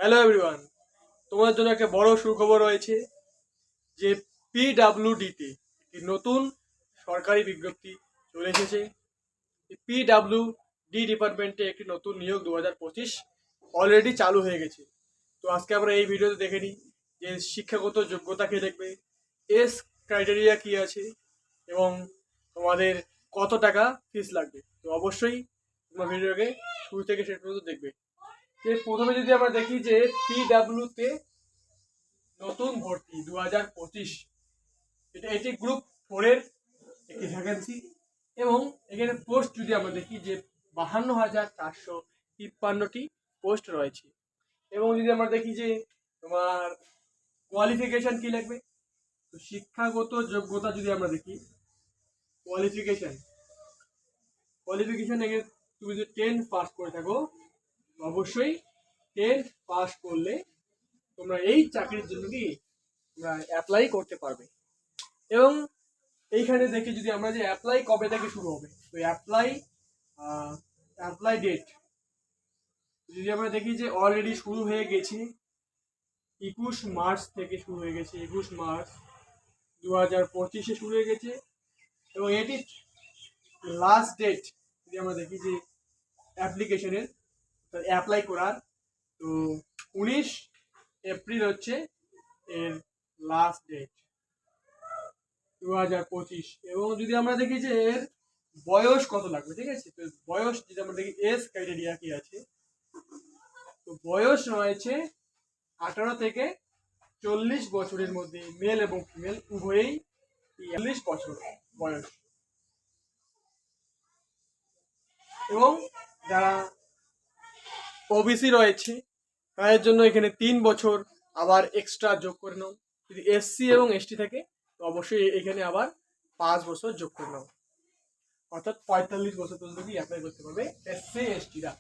Hello everyone, তোমার জন্য একটা বড় সুখবর রয়েছে যে পিডাব্লিউডিতে একটি নতুন সরকারি বিজ্ঞপ্তি চলে এসেছে। পিডাব্লিউডি ডিপার্টমেন্টে একটি নতুন নিয়োগ 2025 অলরেডি চালু হয়ে গেছে। তো আজকে আমরা এই ভিডিওতে দেখে নিই যে শিক্ষাগত যোগ্যতা কে দেখবে, এস ক্রাইটেরিয়া কি আছে এবং তোমাদের কত টাকা ফিস লাগবে। তো অবশ্যই তোমার ভিডিওকে শুরু থেকে শেষ পর্যন্ত দেখবে। যে প্রথমে যদি আমরা দেখি যে পিডাব্লিউতে নতুন ভর্তি 2025, এটি গ্রুপ 4-এর একটি ভ্যাকেন্সি এবং এখানে পোস্ট যদি আমরা দেখি যে 52,453টি পোস্ট রয়েছে। এবং যদি আমরা দেখি যে তোমার কোয়ালিফিকেশন কি লাগবে, তো শিক্ষাগত যোগ্যতা যদি আমরা দেখি কোয়ালিফিকেশন এখানে তুমি যদি 10 পাস করে থাকো, অবশ্যই 10 পাস করলে তোমরা এই চাকরির জন্য কি তোমরা অ্যাপ্লাই করতে পারবে। এবং এইখানে দেখি যদি আমরা যে অ্যাপ্লাই কবে থেকে শুরু হবে, তো অ্যাপ্লাই ডেট যদি আমরা দেখি যে অলরেডি শুরু হয়ে গেছে 21 মার্চ থেকে শুরু হয়ে গেছে। 21 মার্চ 2025-এ শুরু হয়ে গেছে এবং এটি লাস্ট ডেট যদি আমরা দেখি যে অ্যাপ্লিকেশনের অ্যাপ্লাই করার, তো 19 এপ্রিল হচ্ছে এর লাস্ট ডেট 2025। এবং যদি আমরা দেখি যে এর বয়স কত লাগবে, ঠিক আছে, তো বয়স যদি আমরা দেখি এস ক্রাইটেরিয়া কি আছে, তো বয়স রয়েছে 18 থেকে 40 বছরের মধ্যে, মেল এবং ফিমেল উভয়েই 40 বছর বয়স। এবং যারা ওবিসি রয়েছে তাদের জন্য এখানে 3 বছর আবার এক্সট্রা যোগ করে নাও। যদি এসসি এবং এসটি থাকে তো অবশ্যই এখানে আবার 5 বছর যোগ করে নাও, অর্থাৎ 45 বছর পর্যন্ত কি অ্যাপ্লাই করতে পারবে এসসি এসটিরা।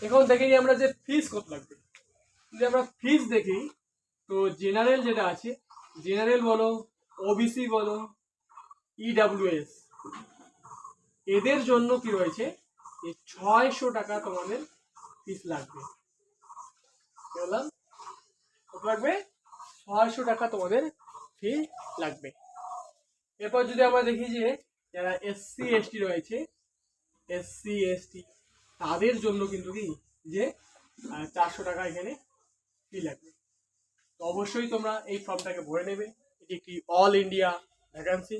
এখন দেখে নিই আমরা যে ফিস কত লাগবে। যদি আমরা ফিস দেখি তো জেনারেল যেটা আছে, জেনারেল বলো, ওবিসি বলো, ইডাব্লিউএস, এদের জন্য কি রয়েছে 600 টাকা তোমাদের ফিস লাগবে। বললাম কত লাগবে, 600 টাকা তোমাদের ফি লাগবে। এরপর যদি আমরা দেখি যে যারা এসসি এসটি রয়েছে, এসসি এসটি তাদের জন্য কিন্তু কি যে 400 টাকা এখানে ফি লাগবে। তো অবশ্যই তোমরা এই ফর্মটাকে ভরে নেবে। এটি একটি অল ইন্ডিয়া ভ্যাকান্সি।